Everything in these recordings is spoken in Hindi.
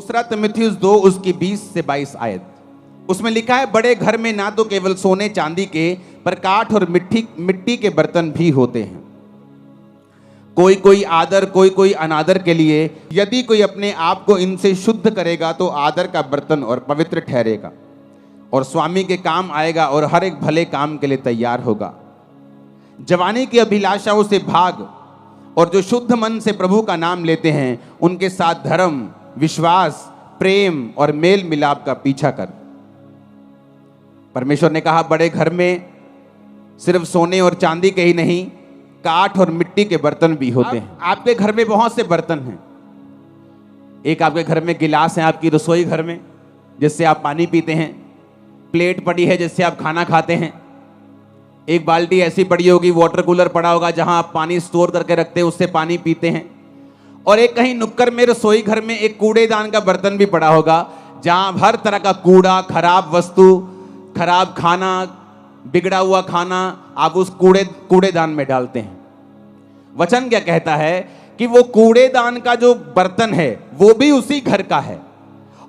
दूसरा तिमुथियुस 2 उसकी 20 से 22 आयत, उसमें लिखा है, बड़े घर में ना तो केवल सोने चांदी के पर काठ और मिट्टी के बर्तन भी होते हैं, कोई कोई आदर कोई कोई अनादर के लिए। यदि कोई अपने आप को इनसे शुद्ध करेगा तो आदर का बर्तन और पवित्र ठहरेगा और स्वामी के काम आएगा और हर एक भले काम के लिए तैयार होगा। जवानी की अभिलाषाओं से भाग और जो शुद्ध मन से प्रभु का नाम लेते हैं उनके साथ धर्म, विश्वास, प्रेम और मेल मिलाप का पीछा कर। परमेश्वर ने कहा, बड़े घर में सिर्फ सोने और चांदी के ही नहीं, काठ और मिट्टी के बर्तन भी होते हैं। आपके घर में बहुत से बर्तन हैं। एक आपके घर में गिलास है, आपकी रसोई घर में, जिससे आप पानी पीते हैं। प्लेट पड़ी है जिससे आप खाना खाते हैं। एक बाल्टी ऐसी पड़ी होगी, वाटर कूलर पड़ा होगा जहां आप पानी स्टोर करके रखते हैं, उससे पानी पीते हैं। और एक कहीं नुक्कड़ में रसोई घर में एक कूड़ेदान का बर्तन भी पड़ा होगा, जहां हर तरह का कूड़ा, खराब वस्तु, खराब खाना, बिगड़ा हुआ खाना आप उस कूड़ेदान में डालते हैं। वचन क्या कहता है कि वो कूड़ेदान का जो बर्तन है वो भी उसी घर का है,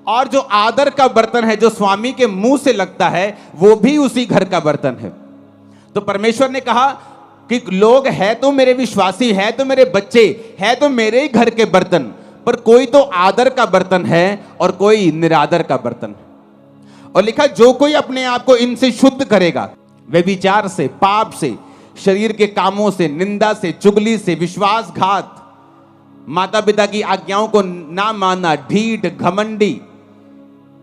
और जो आदर का बर्तन है जो स्वामी के मुंह से लगता है वो भी उसी घर का बर्तन है। तो परमेश्वर ने कहा कि लोग है तो मेरे विश्वासी, है तो मेरे बच्चे, है तो मेरे ही घर के बर्तन, पर कोई तो आदर का बर्तन है और कोई निरादर का बर्तन है। और लिखा, जो कोई अपने आप को इनसे शुद्ध करेगा, व्यभिचार से, पाप से, शरीर के कामों से, निंदा से, चुगली से, विश्वासघात, माता पिता की आज्ञाओं को ना मानना, ढीठ, घमंडी,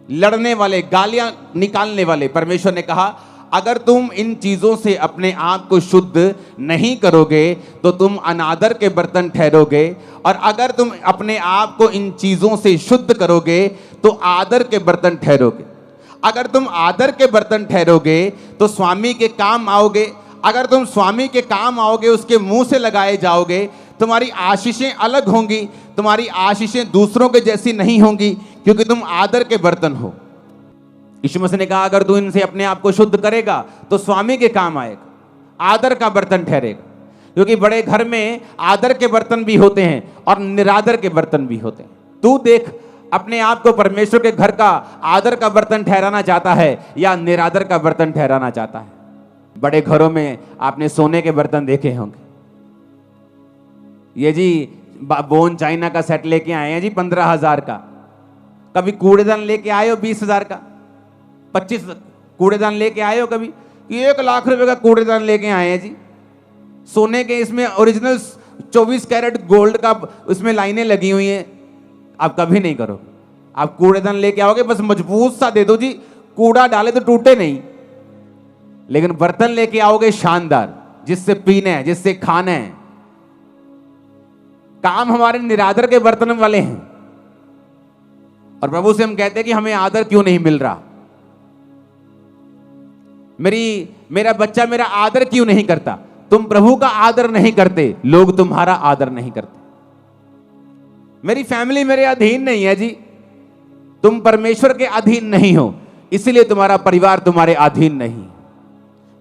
लड़ने वाले, गालियां निकालने वाले, परमेश्वर ने कहा अगर तुम इन चीजों से अपने आप को शुद्ध नहीं करोगे तो तुम अनादर के बर्तन ठहरोगे, और अगर तुम अपने आप को इन चीजों से शुद्ध करोगे तो आदर के बर्तन ठहरोगे। अगर तुम आदर के बर्तन ठहरोगे तो स्वामी के काम आओगे। अगर तुम स्वामी के काम आओगे, उसके मुंह से लगाए जाओगे, तुम्हारी आशीषें अलग होंगी, तुम्हारी आशीषें दूसरों के जैसी नहीं होंगी, क्योंकि तुम आदर के बर्तन हो। यीशु मसीह ने कहा अगर तू इनसे अपने आप को शुद्ध करेगा तो स्वामी के काम आएगा, आदर का बर्तन ठहरेगा। क्योंकि बड़े घर में आदर के बर्तन भी होते हैं और निरादर के बर्तन भी होते हैं। तू देख, अपने आप को परमेश्वर के घर का आदर का बर्तन ठहराना चाहता है या निरादर का बर्तन ठहराना चाहता है। बड़े घरों में आपने सोने के बर्तन देखे होंगे। ये जी बोन चाइना का सेट लेके आए हैं जी 15,000 का। कभी कूड़ेदान लेके आए हो 20,000 का, 25 कूड़ेदान लेके आए हो कभी? 1 लाख रुपए का कूड़ेदान लेके आए हैं जी, सोने के। इसमें ओरिजिनल 24 कैरेट गोल्ड का उसमें लाइनें लगी हुई हैं। आप कभी नहीं करो। आप कूड़ेदान लेके आओगे, बस मजबूत सा दे दो जी, कूड़ा डाले तो टूटे नहीं। लेकिन बर्तन लेके आओगे शानदार, जिससे पीना है, जिससे खाना है। काम हमारे निरादर के बर्तन वाले हैं। और प्रभु से हम कहते हैं कि हमें आदर क्यों नहीं मिल रहा, मेरा बच्चा मेरा आदर क्यों नहीं करता। तुम प्रभु का आदर नहीं करते, लोग तुम्हारा आदर नहीं करते। मेरी फैमिली मेरे अधीन नहीं है जी, तुम परमेश्वर के अधीन नहीं हो, इसलिए तुम्हारा परिवार तुम्हारे अधीन नहीं।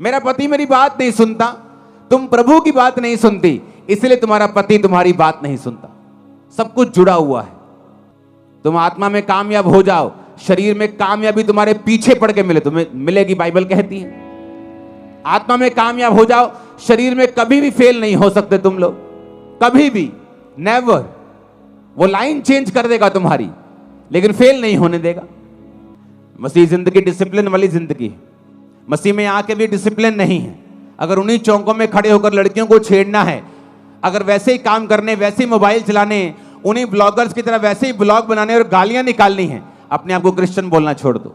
मेरा पति मेरी बात नहीं सुनता, तुम प्रभु की बात नहीं सुनती, इसलिए तुम्हारा पति तुम्हारी बात नहीं सुनता। सब कुछ जुड़ा हुआ है। तुम आत्मा में कामयाब हो जाओ, शरीर में कामयाबी तुम्हारे पीछे पड़ के मिले, तुम्हें मिलेगी, बाइबल कहती है। आत्मा में कामयाब हो जाओ, शरीर में कभी भी फेल नहीं हो सकते तुम लोग, कभी भी, नेवर। वो लाइन चेंज कर देगा तुम्हारी, लेकिन फेल नहीं होने देगा। मसीह जिंदगी डिसिप्लिन वाली जिंदगी है। मसीह में आके भी डिसिप्लिन नहीं है। अगर उन्हीं चौकों में खड़े होकर लड़कियों को छेड़ना है, अगर वैसे ही काम करने, वैसे ही मोबाइल चलाने, उन्हीं ब्लॉगर्स की तरह वैसे ही ब्लॉग बनाने और गालियां निकालनी है, अपने आप को क्रिश्चियन बोलना छोड़ दो।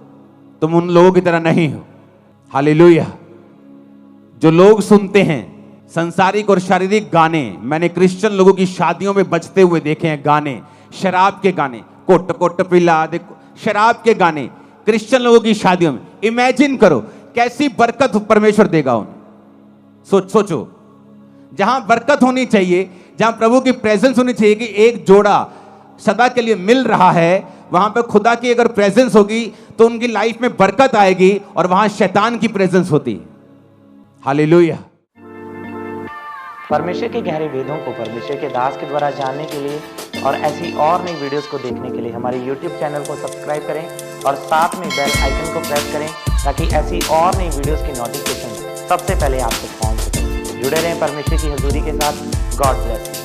तुम उन लोगों की तरह नहीं हो। हालेलुया। जो लोग सुनते हैं संसारिक और शारीरिक गाने, मैंने क्रिश्चियन लोगों की शादियों में बजते हुए देखे हैं गाने, शराब के गाने, कोट कोट पिला देखो, शराब के गाने क्रिश्चियन लोगों की शादियों में। इमेजिन करो कैसी बरकत परमेश्वर देगा उन्हें। सोचो, जहां बरकत होनी चाहिए, जहां प्रभु की प्रेजेंस होनी चाहिए कि एक जोड़ा सदा के लिए मिल रहा है, वहां पर खुदा की अगर प्रेजेंस होगी तो उनकी लाइफ में बरकत आएगी, और वहां शैतान की प्रेजेंस होती है। हालेलुया। परमेश्वर के गहरे वेदों को परमेश्वर के दास के द्वारा जानने के लिए और ऐसी और नई वीडियोस को देखने के लिए हमारे YouTube चैनल को सब्सक्राइब करें और साथ में बेल आइकन को प्रेस करें ताकि ऐसी और नई वीडियोस की नोटिफिकेशन सबसे पहले आप तक पहुंच सके। जुड़े रहें परमेश्वर की हजूरी के साथ। God bless.